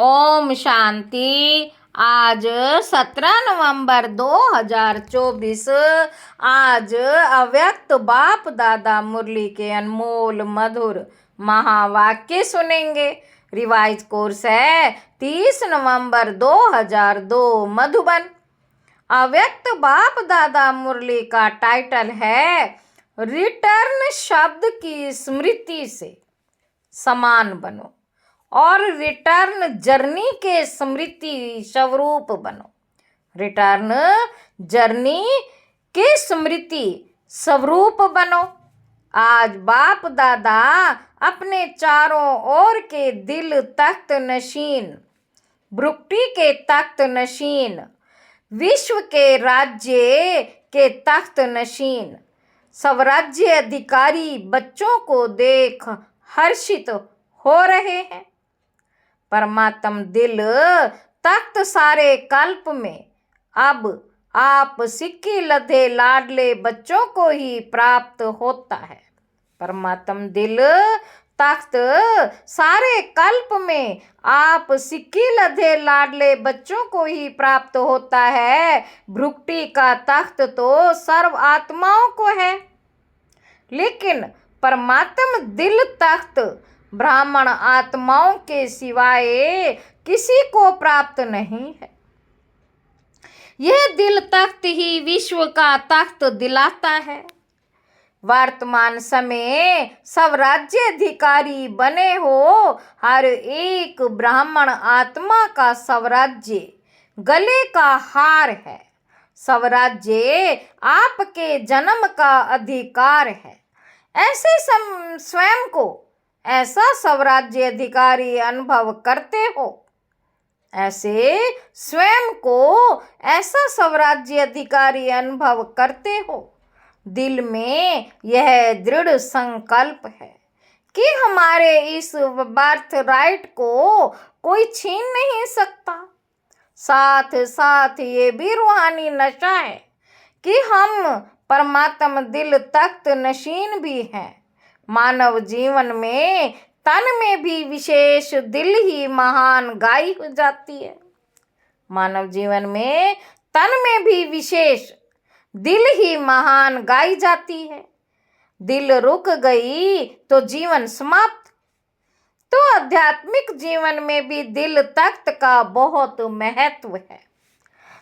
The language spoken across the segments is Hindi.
ओम शांति। आज 17 नवंबर 2024। आज अव्यक्त बाप दादा मुरली के अनमोल मधुर महावाक्य सुनेंगे। रिवाइज कोर्स है 30 नवंबर 2002 मधुबन। अव्यक्त बाप दादा मुरली का टाइटल है रिटर्न शब्द की स्मृति से समान बनो और रिटर्न जर्नी के स्मृति स्वरूप बनो। रिटर्न जर्नी के स्मृति स्वरूप बनो। आज बाप दादा अपने चारों ओर के दिल तख्त नशीन, भ्रुकुटी के तख्त नशीन, विश्व के राज्य के तख्त नशीन, स्वराज्य अधिकारी बच्चों को देख हर्षित हो रहे हैं। परमात्म दिल तख्त सारे कल्प में अब आप सिक्की लधे लाडले बच्चों को ही प्राप्त होता है। परमात्म दिल तख्त सारे कल्प में आप सिक्की लधे लाडले बच्चों को ही प्राप्त होता है। भ्रुकुटी का तख्त तो सर्व आत्माओं को है, लेकिन परमात्म दिल तख्त ब्राह्मण आत्माओं के सिवाय किसी को प्राप्त नहीं है। यह दिल तख्त ही विश्व का तख्त दिलाता है। वर्तमान समय सब राज्य अधिकारी बने हो, हर एक ब्राह्मण आत्मा का स्वराज्य गले का हार है। स्वराज्य आपके जन्म का अधिकार है। ऐसे स्वयं को ऐसा स्वराज्य अधिकारी अनुभव करते हो। ऐसे स्वयं को ऐसा स्वराज्य अधिकारी अनुभव करते हो। दिल में यह दृढ़ संकल्प है कि हमारे इस बर्थ राइट को कोई छीन नहीं सकता। साथ साथ ये भी रूहानी नशा है कि हम परमात्म दिल तख्त नशीन भी हैं। मानव जीवन में तन में भी विशेष दिल ही महान गाय हो जाती है। मानव जीवन में तन में भी विशेष दिल ही महान गाई जाती है। दिल रुक गई तो जीवन समाप्त। तो आध्यात्मिक जीवन में भी दिल तख्त का बहुत महत्व है।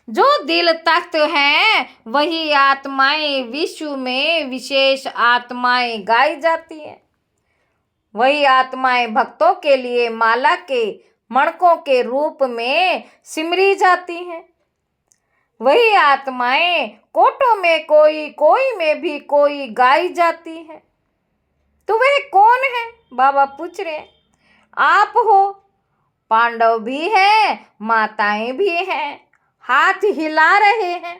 जो दिल तख्त हैं वही आत्माएं विश्व में विशेष आत्माएं गाई जाती हैं। वही आत्माएं भक्तों के लिए माला के मणकों के रूप में सिमरी जाती हैं। वही आत्माएं कोटों में कोई, कोई में भी कोई गाई जाती हैं। तो वह कौन है? बाबा पूछ रहे हैं। आप हो। पांडव भी हैं, माताएं भी हैं, हाथ हिला रहे हैं।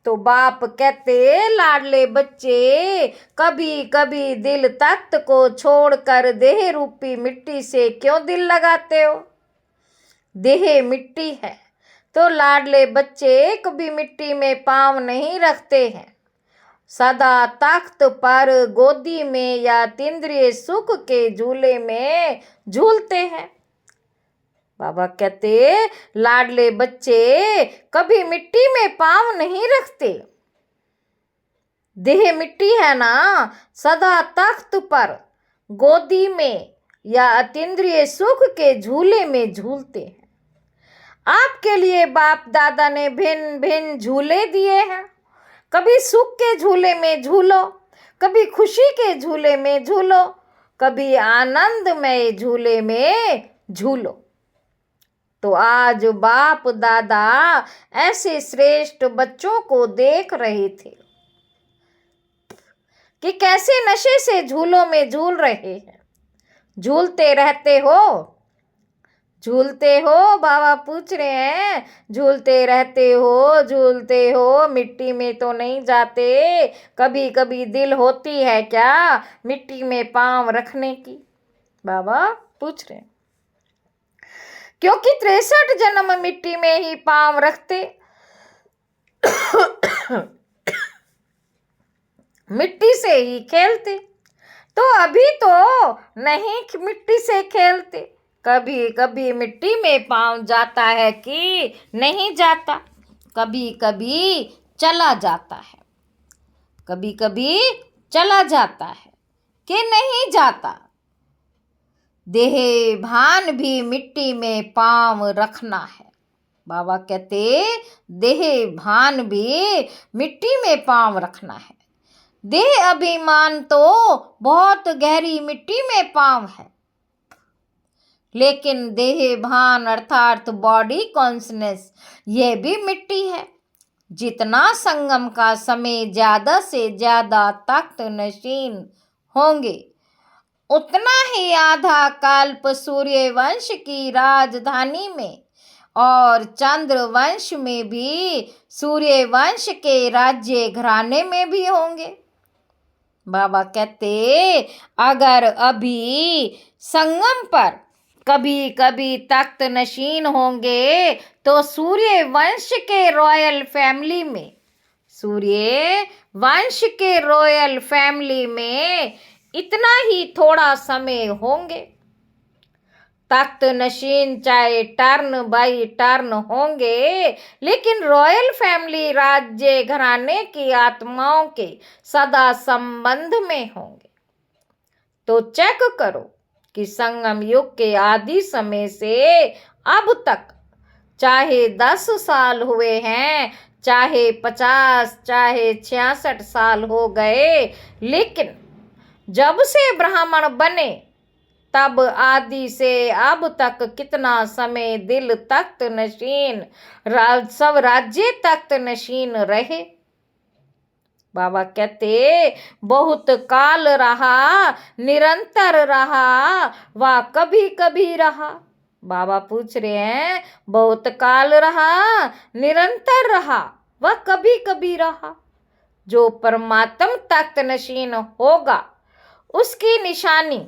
तो बाप कहते लाडले बच्चे, कभी कभी दिल तख्त को छोड़कर देह रूपी मिट्टी से क्यों दिल लगाते हो? देह मिट्टी है तो लाडले बच्चे कभी मिट्टी में पांव नहीं रखते हैं। सदा तख्त पर, गोदी में या तीन्द्रिय सुख के झूले में झूलते हैं। बाबा कहते लाडले बच्चे कभी मिट्टी में पांव नहीं रखते। देह मिट्टी है ना, सदा तख्त पर, गोदी में या अतीन्द्रिय सुख के झूले में झूलते हैं। आपके लिए बाप दादा ने भिन्न भिन्न झूले दिए हैं। कभी सुख के झूले में झूलो, कभी खुशी के झूले में झूलो, कभी आनंदमय झूले में झूलो। तो आज बाप दादा ऐसे श्रेष्ठ बच्चों को देख रहे थे कि कैसे नशे से झूलों में झूल रहे हैं। झूलते रहते हो, झूलते हो। बाबा पूछ रहे हैं, झूलते रहते हो, झूलते हो, मिट्टी में तो नहीं जाते। कभी कभी दिल होती है क्या मिट्टी में पांव रखने की? बाबा पूछ रहे हैं। क्योंकि 63 जन्म मिट्टी में ही पांव रखते, मिट्टी से ही खेलते। तो अभी तो नहीं मिट्टी से खेलते, कभी कभी मिट्टी में पाँव जाता है कि नहीं जाता, कभी कभी चला जाता है, कभी कभी चला जाता है कि नहीं जाता। देह भान भी मिट्टी में पाँव रखना है। बाबा कहते देह भान भी मिट्टी में पाँव रखना है। देह अभिमान तो बहुत गहरी मिट्टी में पाँव है, लेकिन देह भान अर्थात बॉडी कॉन्शनेस यह भी मिट्टी है। जितना संगम का समय ज्यादा से ज्यादा तख्त नशीन होंगे, उतना ही आधा कल्प सूर्य वंश की राजधानी में और चंद्र वंश में भी, सूर्य वंश के राज्य घराने में भी होंगे। बाबा कहते अगर अभी संगम पर कभी कभी तख्त नशीन होंगे तो सूर्य वंश के रॉयल फैमिली में, सूर्य वंश के रॉयल फैमिली में इतना ही थोड़ा समय होंगे। तख्त नशीन चाहे टर्न बाई टर्न होंगे, लेकिन रॉयल फैमिली राज्य घराने की आत्माओं के सदा संबंध में होंगे। तो चेक करो कि संगम युग के आदि समय से अब तक चाहे 10 साल हुए हैं, चाहे 50, चाहे 66 साल हो गए, लेकिन जब से ब्राह्मण बने तब आदि से अब तक कितना समय दिल तख्त नशीन, सब राज्य तख्त नशीन रहे। बाबा कहते बहुत काल रहा, निरंतर रहा, व कभी कभी रहा। बाबा पूछ रहे हैं बहुत काल रहा, निरंतर रहा, व कभी कभी रहा। जो परमात्म तख्त नशीन होगा उसकी निशानी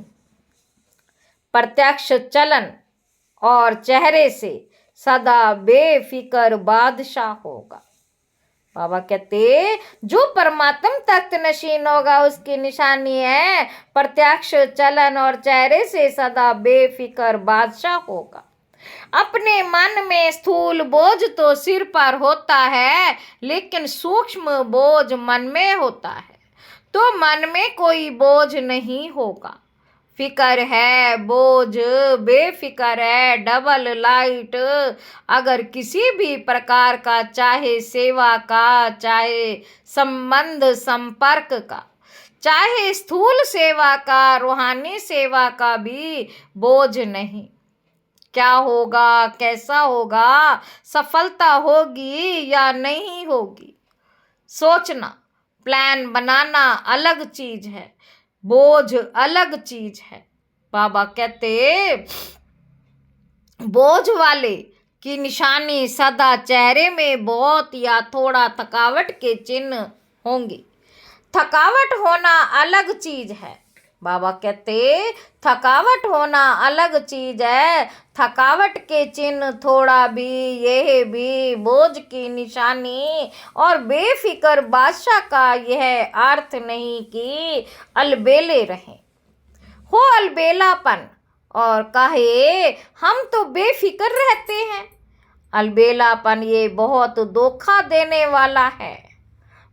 प्रत्यक्ष चलन और चेहरे से सदा बेफिक्र बादशाह होगा। बाबा कहते जो परमात्म तख्त नशीन होगा उसकी निशानी है प्रत्यक्ष चलन और चेहरे से सदा बेफिक्र बादशाह होगा। अपने मन में स्थूल बोझ तो सिर पर होता है, लेकिन सूक्ष्म बोझ मन में होता है, तो मन में कोई बोझ नहीं होगा। फिकर है, बोझ बेफिक्र है, डबल लाइट। अगर किसी भी प्रकार का, चाहे सेवा का, चाहे संबंध संपर्क का, चाहे स्थूल सेवा का, रूहानी सेवा का भी बोझ नहीं। क्या होगा, कैसा होगा, सफलता होगी या नहीं होगी, सोचना, प्लान बनाना अलग चीज है, बोझ अलग चीज है। बाबा कहते बोझ वाले की निशानी सदा चेहरे में बहुत या थोड़ा थकावट के चिन्ह होंगे। थकावट होना अलग चीज है। बाबा कहते थकावट होना अलग चीज है, थकावट के चिन्ह थोड़ा भी, यह भी बोझ की निशानी और बेफिक्र बादशाह का यह अर्थ नहीं कि अलबेले रहें, हो अलबेलापन और कहे हम तो बेफिक्र रहते हैं। अलबेलापन ये बहुत धोखा देने वाला है।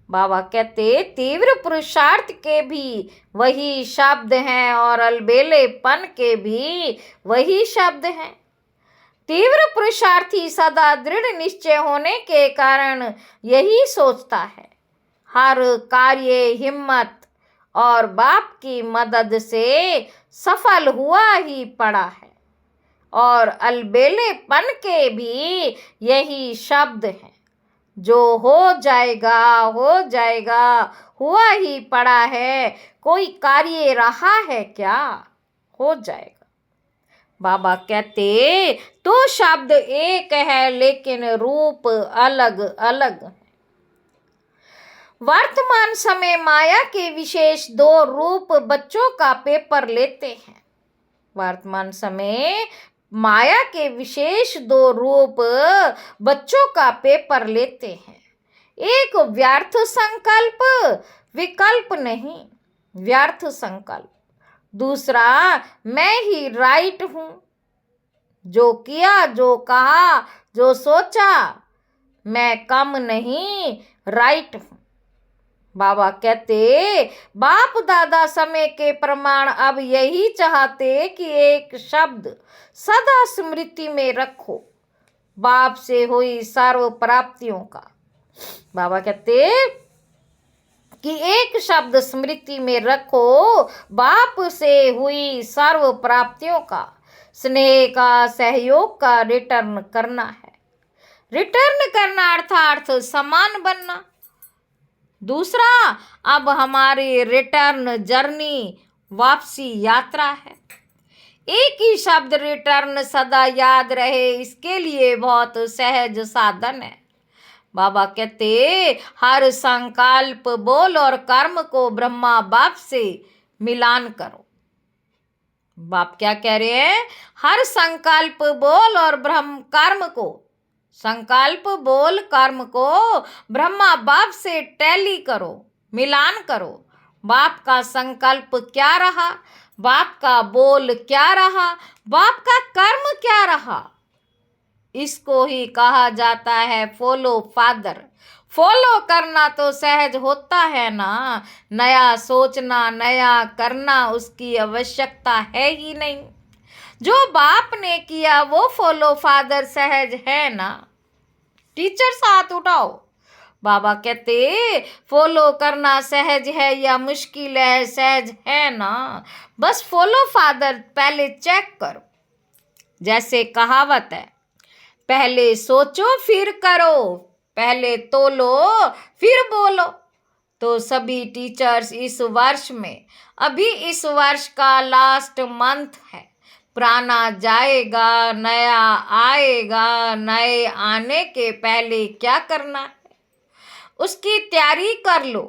बाबा कहते तीव्र पुरुषार्थ के भी वही शब्द हैं और अलबेलेपन के भी वही शब्द हैं। तीव्र पुरुषार्थी सदा दृढ़ निश्चय होने के कारण यही सोचता है, हर कार्य हिम्मत और बाप की मदद से सफल हुआ ही पड़ा है, और अलबेलेपन के भी यही शब्द हैं, जो हो जाएगा हो जाएगा, हुआ ही पड़ा है, कोई कार्य रहा है क्या, हो जाएगा। बाबा कहते तो शब्द एक है लेकिन रूप अलग अलग है। वर्तमान समय माया के विशेष 2 रूप बच्चों का पेपर लेते हैं। वर्तमान समय माया के विशेष 2 रूप बच्चों का पेपर लेते हैं। एक व्यर्थ संकल्प, विकल्प नहीं, व्यर्थ संकल्प। दूसरा मैं ही राइट हूँ, जो किया, जो कहा, जो सोचा, मैं कम नहीं, राइट हूं। बाबा कहते बाप दादा समय के प्रमाण अब यही चाहते कि एक शब्द सदा स्मृति में रखो, बाप से हुई सर्व प्राप्तियों का। बाबा कहते कि एक शब्द स्मृति में रखो, बाप से हुई सर्व प्राप्तियों का, स्नेह का, सहयोग का रिटर्न करना है। रिटर्न करना अर्थात समान बनना। दूसरा, अब हमारी रिटर्न जर्नी, वापसी यात्रा है। एक ही शब्द रिटर्न सदा याद रहे, इसके लिए बहुत सहज साधन है। बाबा कहते हर संकल्प, बोल और कर्म को ब्रह्मा बाप से मिलान करो। बाप क्या कह रहे हैं? हर संकल्प, बोल और ब्रह्म कर्म को, संकल्प, बोल, कर्म को ब्रह्मा बाप से टैली करो, मिलान करो। बाप का संकल्प क्या रहा, बाप का बोल क्या रहा, बाप का कर्म क्या रहा, इसको ही कहा जाता है फॉलो फादर। फॉलो करना तो सहज होता है ना, नया सोचना, नया करना उसकी आवश्यकता है ही नहीं। जो बाप ने किया वो फॉलो फादर सहज है ना। टीचर साथ उठाओ। बाबा कहते फॉलो करना सहज है या मुश्किल है? सहज है ना। बस फॉलो फादर पहले चेक करो। जैसे कहावत है, पहले सोचो फिर करो, पहले तोलो फिर बोलो। तो सभी टीचर्स इस वर्ष में, अभी इस वर्ष का लास्ट मंथ है, पुराना जाएगा, नया आएगा। नए आने के पहले क्या करना है उसकी तैयारी कर लो।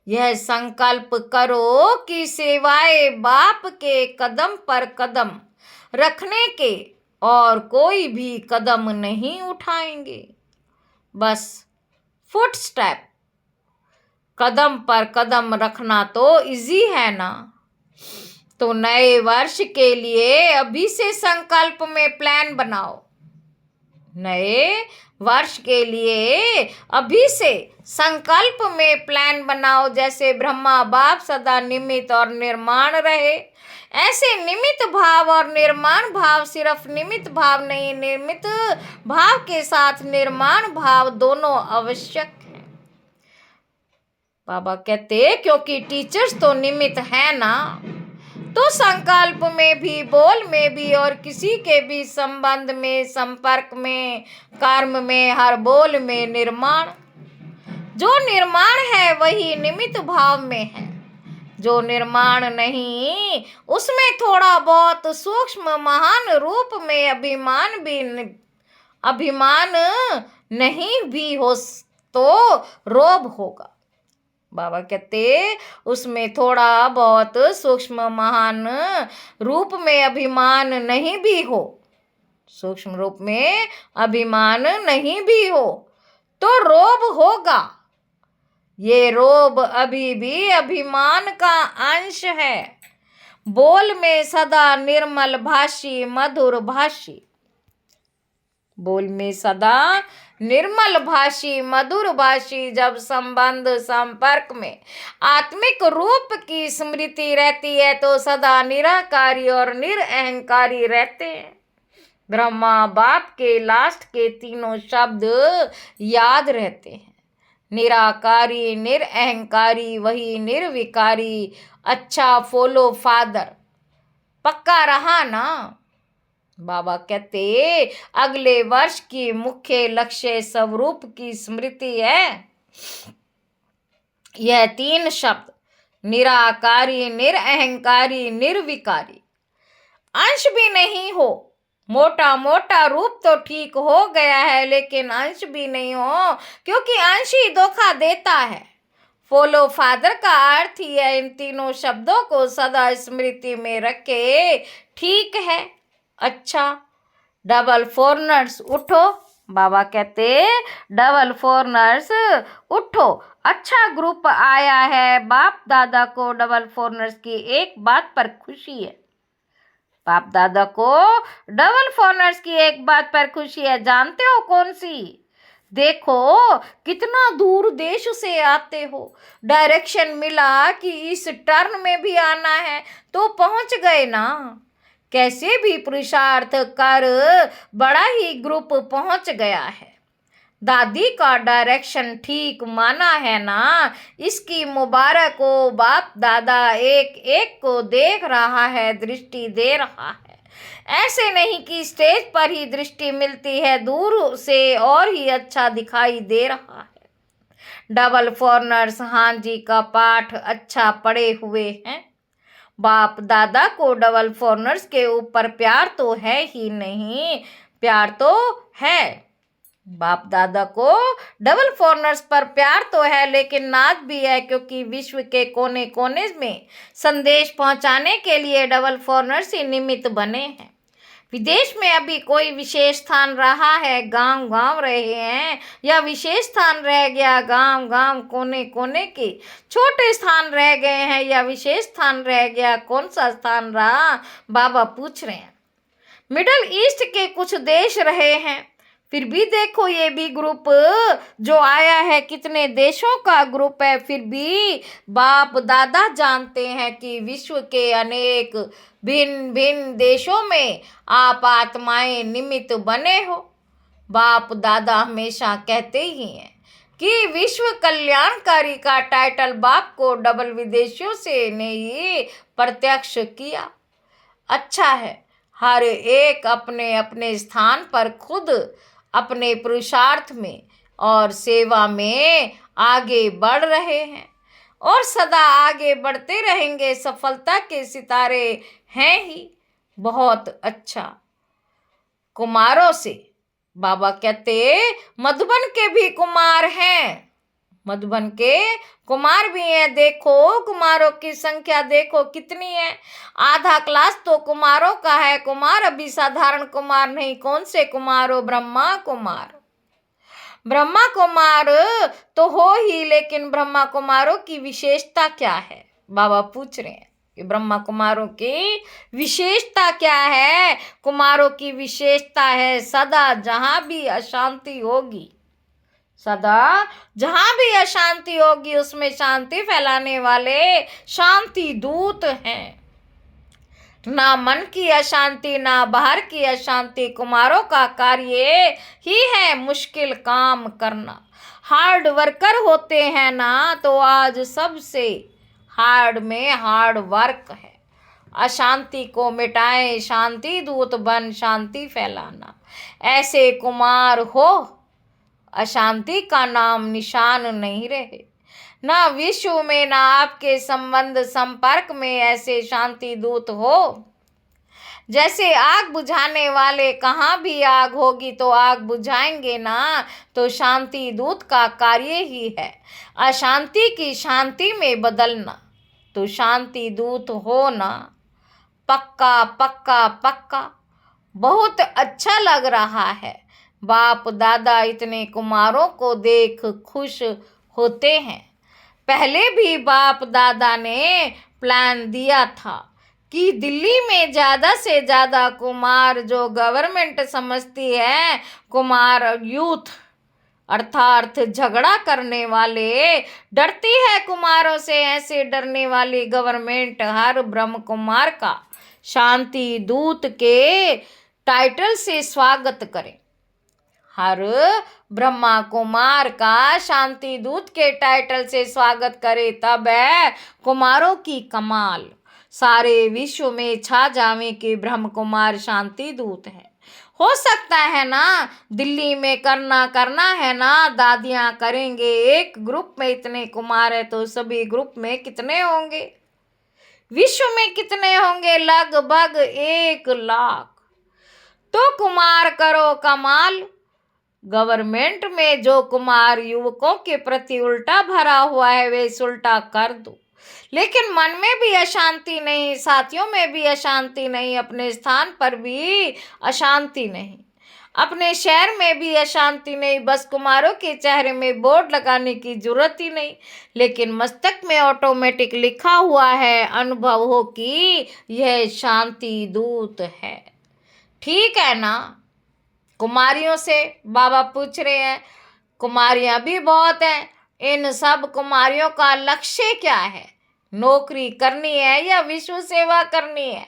यह संकल्प करो कि सेवाए बाप के कदम पर कदम रखने के और कोई भी कदम नहीं उठाएंगे। बस फुट स्टेप, कदम पर कदम रखना तो इजी है ना। तो नए वर्ष के लिए अभी से संकल्प में प्लान बनाओ। नए वर्ष के लिए अभी से संकल्प में प्लान बनाओ। जैसे ब्रह्मा बाप सदा निमित्त और निर्माण रहे, ऐसे निमित्त भाव और निर्माण भाव, सिर्फ निमित्त भाव नहीं, निर्मित भाव के साथ निर्माण भाव दोनों आवश्यक हैं। बाबा कहते क्योंकि टीचर्स तो निमित्त है ना, तो संकल्प में भी, बोल में भी और किसी के भी संबंध में, संपर्क में, कर्म में, हर बोल में निर्माण। जो निर्माण है वही निमित्त भाव में है। जो निर्माण नहीं उसमें थोड़ा बहुत सूक्ष्म महान रूप में अभिमान नहीं भी हो तो रोब होगा। बाबा कहते उसमें थोड़ा बहुत सूक्ष्म महान रूप में अभिमान नहीं भी हो, सूक्ष्म रूप में अभिमान नहीं भी हो तो रोब होगा। ये रोब अभी भी अभिमान का अंश है। बोल में सदा निर्मल भाषी, मधुर भाषी, बोल में सदा निर्मल भाषी, मधुर भाषी। जब संबंध, संपर्क में आत्मिक रूप की स्मृति रहती है तो सदा निराकारी और निरअहंकारी रहते हैं। ब्रह्मा बाप के लास्ट के तीनों शब्द याद रहते हैं, निराकारी, निरअहंकारी, वही निर्विकारी। अच्छा फॉलो फादर पक्का रहा ना। बाबा कहते अगले वर्ष की मुख्य लक्ष्य स्वरूप की स्मृति है। यह तीन शब्द, निराकारी, निरअहंकारी, निर्विकारी। अंश भी नहीं हो, मोटा मोटा रूप तो ठीक हो गया है, लेकिन अंश भी नहीं हो, क्योंकि अंश ही धोखा देता है। फॉलो फादर का अर्थ ही है इन तीनों शब्दों को सदा स्मृति में रखे। ठीक है। अच्छा, डबल फॉरनर्स उठो। बाबा कहते डबल फॉरनर्स उठो। अच्छा ग्रुप आया है। बाप दादा को डबल फॉरनर्स की एक बात पर खुशी है। बाप दादा को डबल फॉरनर्स की एक बात पर खुशी है, जानते हो कौन सी? देखो कितना दूर देश से आते हो, डायरेक्शन मिला कि इस टर्न में भी आना है तो पहुंच गए ना। कैसे भी पुरुषार्थ कर बड़ा ही ग्रुप पहुंच गया है। दादी का डायरेक्शन ठीक माना है ना, इसकी मुबारक हो। बाप दादा एक एक को देख रहा है, दृष्टि दे रहा है। ऐसे नहीं कि स्टेज पर ही दृष्टि मिलती है, दूर से और ही अच्छा दिखाई दे रहा है। डबल फॉरनर्स हाँ जी का पाठ अच्छा पढ़े हुए हैं। बाप दादा को डबल फॉरनर्स के ऊपर प्यार तो है ही नहीं, प्यार तो है। बाप दादा को डबल फॉरनर्स पर प्यार तो है, लेकिन नाज भी है, क्योंकि विश्व के कोने कोने में संदेश पहुंचाने के लिए डबल फॉरनर्स ही निमित्त बने हैं। विदेश में अभी कोई विशेष स्थान रहा है, गांव गांव रहे हैं, या विशेष स्थान रह गया, गांव गांव कोने कोने के छोटे स्थान रह गए हैं, या विशेष स्थान रह गया, कौन सा स्थान रहा? बाबा पूछ रहे हैं। मिडल ईस्ट के कुछ देश रहे हैं, फिर भी देखो ये भी ग्रुप जो आया है, कितने देशों का ग्रुप है। फिर भी बाप दादा जानते हैं कि विश्व के अनेक भिन्न भिन्न देशों में आप आत्माएं निमित्त बने हो। बाप दादा हमेशा कहते ही हैं कि विश्व कल्याणकारी का टाइटल बाप को डबल विदेशियों से ने ही प्रत्यक्ष किया। अच्छा है, हर एक अपने अपने स्थान पर खुद अपने पुरुषार्थ में और सेवा में आगे बढ़ रहे हैं और सदा आगे बढ़ते रहेंगे। सफलता के सितारे हैं ही। बहुत अच्छा। कुमारों से बाबा कहते मधुबन के भी कुमार हैं, मधुबन के कुमार भी हैं। देखो कुमारों की संख्या देखो कितनी है, आधा क्लास तो कुमारों का है। कुमार अभी साधारण कुमार नहीं, कौन से कुमार हो? ब्रह्मा कुमार। ब्रह्मा कुमार तो हो ही, लेकिन ब्रह्मा कुमारों की विशेषता क्या है? बाबा पूछ रहे हैं कि ब्रह्मा कुमारों की विशेषता क्या है? कुमारों की विशेषता है सदा जहां भी अशांति होगी, सदा जहां भी अशांति होगी उसमें शांति फैलाने वाले शांति दूत हैं। ना मन की अशांति ना बाहर की अशांति। कुमारों का कार्य ही है मुश्किल काम करना। हार्ड वर्कर होते हैं ना, तो आज सबसे हार्ड में हार्ड वर्क है। अशांति को मिटाएं, शांति दूत बन शांति फैलाना। ऐसे कुमार हो, अशांति का नाम निशान नहीं रहे। ना विश्व में ना आपके संबंध संपर्क में ऐसे शांति दूत हो। जैसे आग बुझाने वाले, कहाँ भी आग होगी तो आग बुझाएंगे ना, तो शांति दूत का कार्य ही है अशांति की शांति में बदलना। तो शांति दूत हो ना, पक्का पक्का पक्का। बहुत अच्छा लग रहा है। बाप दादा इतने कुमारों को देख खुश होते हैं। पहले भी बाप दादा ने प्लान दिया था कि दिल्ली में ज़्यादा से ज़्यादा कुमार, जो गवर्नमेंट समझती है कुमार यूथ अर्थात झगड़ा करने वाले, डरती है कुमारों से। ऐसे डरने वाली गवर्नमेंट हर ब्रह्म कुमार का शांति दूत के टाइटल से स्वागत करे। हर ब्रह्मा कुमार का शांति दूत के टाइटल से स्वागत करे, तब है कुमारों की कमाल। सारे विश्व में छा जावे कि ब्रह्म कुमार शांति दूत है। हो सकता है ना दिल्ली में करना है ना, दादियाँ करेंगे। एक ग्रुप में इतने कुमार है तो सभी ग्रुप में कितने होंगे? विश्व में कितने होंगे? लगभग 1 लाख। तो कुमार करो कमाल। गवर्नमेंट में जो कुमार युवकों के प्रति उल्टा भरा हुआ है वे उल्टा कर दो। लेकिन मन में भी अशांति नहीं, साथियों में भी अशांति नहीं, अपने स्थान पर भी अशांति नहीं। अपने शहर में भी अशांति नहीं, बस कुमारों के चेहरे में बोर्ड लगाने की जरूरत ही नहीं, लेकिन मस्तक में ऑटोमेटिक लिखा हुआ है, अनुभव हो कि यह शांति दूत है। ठीक है ना। कुमारियों से बाबा पूछ रहे हैं, कुमारियां भी बहुत हैं, इन सब कुमारियों का लक्ष्य क्या है? नौकरी करनी है या विश्व सेवा करनी है?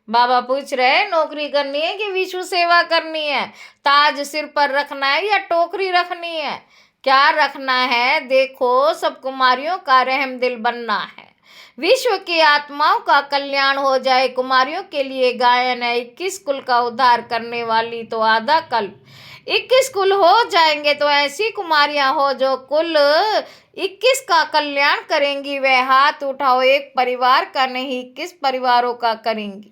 बाबा पूछ रहे हैं, नौकरी करनी है कि विश्व सेवा करनी है? ताज सिर पर रखना है या टोकरी रखनी है? क्या रखना है? देखो, सब कुमारियों का रहम दिल बनना है। विश्व की आत्माओं का कल्याण हो जाए। कुमारियों के लिए गायन है, 21 कुल का उद्धार करने वाली तो आधा कल्प। 21 कुल हो जाएंगे तो ऐसी कुमारियां हो जो कुल 21 का कल्याण करेंगी। वह हाथ उठाओ, एक परिवार का नहीं 21 परिवारों का करेंगी।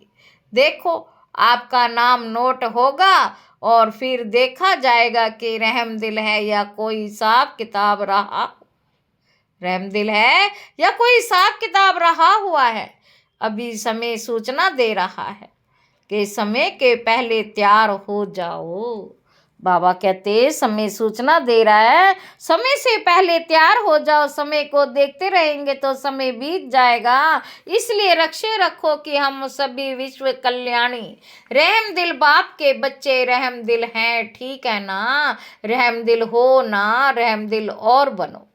देखो, आपका नाम नोट होगा और फिर देखा जाएगा कि रहम दिल है या कोई हिसाब किताब रहा। रहम दिल है या कोई हिसाब किताब रहा हुआ है। अभी समय सूचना दे रहा है कि समय के पहले तैयार हो जाओ। बाबा कहते समय सूचना दे रहा है, समय से पहले तैयार हो जाओ। समय को देखते रहेंगे तो समय बीत जाएगा। इसलिए रक्षे रखो कि हम सभी विश्व कल्याणी रहम दिल बाप के बच्चे रहम दिल हैं। ठीक है ना। रहम दिल हो ना, रहम दिल और बनो,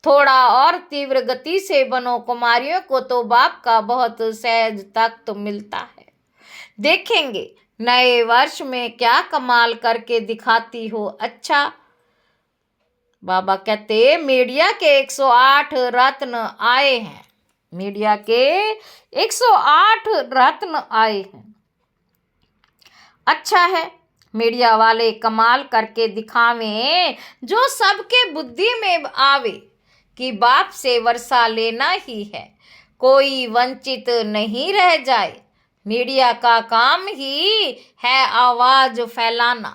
थोड़ा और तीव्र गति से बनो। कुमारियों को तो बाप का बहुत सहज तख्त मिलता है। देखेंगे नए वर्ष में क्या कमाल करके दिखाती हो। अच्छा, बाबा कहते मीडिया के 108 रत्न आए हैं। मीडिया के 108 रत्न आए हैं। अच्छा है, मीडिया वाले कमाल करके दिखावें, जो सबके बुद्धि में आवे कि बाप से वर्षा लेना ही है, कोई वंचित नहीं रह जाए। मीडिया का काम ही है आवाज फैलाना,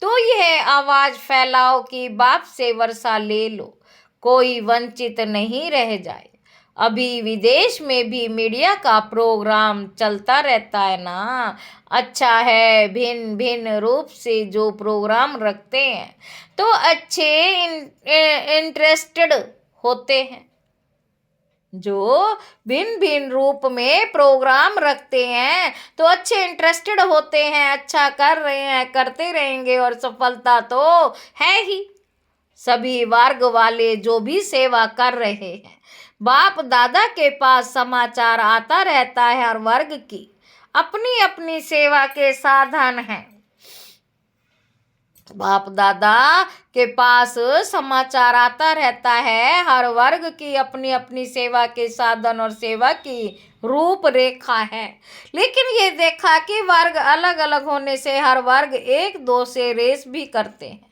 तो यह आवाज फैलाओ कि बाप से वर्षा ले लो, कोई वंचित नहीं रह जाए। अभी विदेश में भी मीडिया का प्रोग्राम चलता रहता है ना। अच्छा है, भिन्न भिन्न रूप से जो प्रोग्राम रखते हैं तो अच्छे इंटरेस्टेड होते हैं। जो भिन्न भिन्न रूप में प्रोग्राम रखते हैं तो अच्छे इंटरेस्टेड होते हैं। अच्छा कर रहे हैं, करते रहेंगे और सफलता तो है ही। सभी वर्ग वाले जो भी सेवा कर रहे हैं, बाप दादा के पास समाचार आता रहता है। हर वर्ग की अपनी अपनी सेवा के साधन हैं। बाप दादा के पास समाचार आता रहता है। हर वर्ग की अपनी अपनी सेवा के साधन और सेवा की रूपरेखा है। लेकिन ये देखा कि वर्ग अलग अलग होने से हर वर्ग एक दो से रेस भी करते हैं।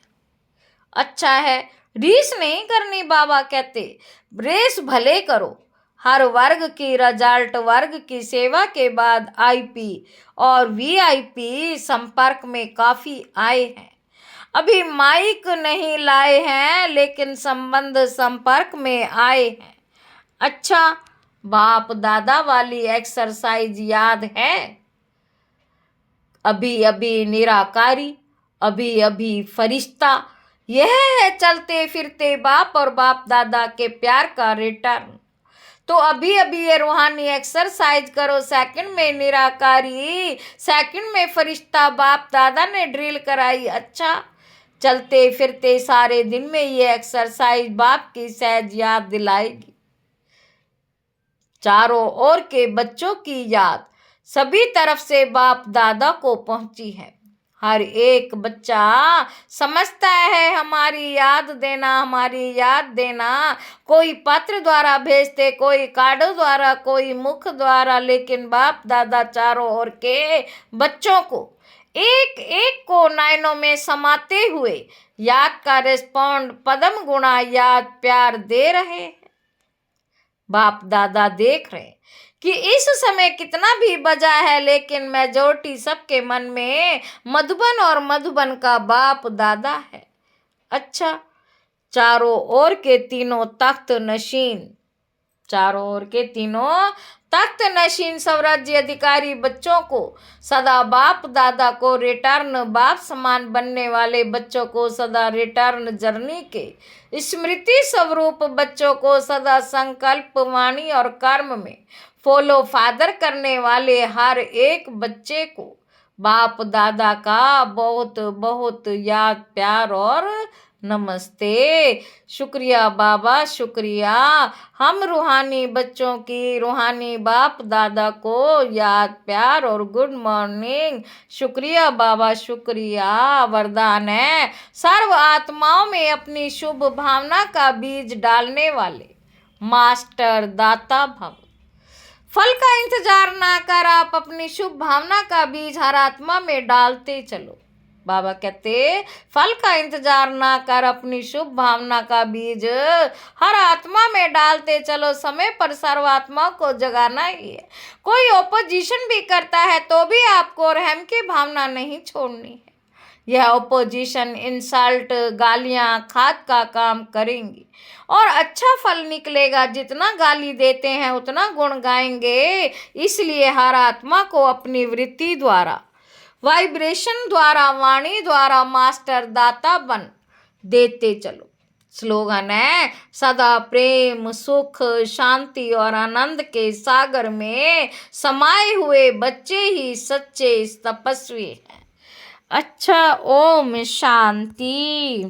अच्छा है, रीस नहीं करनी। बाबा कहते रेस भले करो। हर वर्ग की रिजल्ट वर्ग की सेवा के बाद आईपी और वीआईपी संपर्क में काफी आए हैं। अभी माइक नहीं लाए हैं, लेकिन संबंध संपर्क में आए हैं। अच्छा, बाप दादा वाली एक्सरसाइज याद है? अभी अभी निराकारी, अभी अभी फरिश्ता, यह है चलते फिरते बाप और बाप दादा के प्यार का रिटर्न। तो अभी अभी ये रूहानी एक्सरसाइज करो। सेकंड में निराकारी, सेकंड में फरिश्ता बाप दादा ने ड्रिल कराई। अच्छा, चलते फिरते सारे दिन में ये एक्सरसाइज बाप की सहज याद दिलाएगी। चारों ओर के बच्चों की याद सभी तरफ से बाप दादा को पहुंची है। हर एक बच्चा समझता है हमारी याद देना, हमारी याद देना। कोई पत्र द्वारा भेजते, कोई कार्ड द्वारा, कोई मुख द्वारा, लेकिन बाप दादा चारों ओर के बच्चों को एक एक को नयनों में समाते हुए याद का रिस्पॉन्ड पदम गुणा याद प्यार दे रहे हैं। बाप दादा देख रहे कि इस समय कितना भी बजा है, लेकिन मेजोरिटी सबके मन में मधुबन और मधुबन का बाप दादा है। अच्छा, चारों ओर के तीनों तख्त नशीन, चारों ओर के तीनों तख्त नशीन स्वराज्य अधिकारी बच्चों को सदा बाप दादा को रिटर्न बाप समान बनने वाले बच्चों को सदा रिटर्न जर्नी के स्मृति स्वरूप बच्चों को सदा संकल्प वाणी और कर्म में फॉलो फादर करने वाले हर एक बच्चे को बाप दादा का बहुत बहुत याद प्यार और नमस्ते। शुक्रिया बाबा, शुक्रिया। हम रूहानी बच्चों की रूहानी बाप दादा को याद प्यार और गुड मॉर्निंग। शुक्रिया बाबा, शुक्रिया। वरदान है, सर्व आत्माओं में अपनी शुभ भावना का बीज डालने वाले मास्टर दाता भव। फल का इंतजार ना कर आप अपनी शुभ भावना का बीज हर आत्मा में डालते चलो। बाबा कहते, फल का इंतजार ना कर अपनी शुभ भावना का बीज हर आत्मा में डालते चलो। समय पर सर्व आत्माओं को जगाना ही है। कोई ओपोजिशन भी करता है तो भी आपको रहम की भावना नहीं छोड़नी है। यह ओपोजिशन इंसल्ट गालियां खाद का काम करेंगी और अच्छा फल निकलेगा। जितना गाली देते हैं उतना गुण गाएंगे। इसलिए हर आत्मा को अपनी वृत्ति द्वारा, वाइब्रेशन द्वारा, वाणी द्वारा मास्टर दाता बन देते चलो। स्लोगन है, सदा प्रेम सुख शांति और आनंद के सागर में समाये हुए बच्चे ही सच्चे तपस्वी हैं। अच्छा, ओम शांति।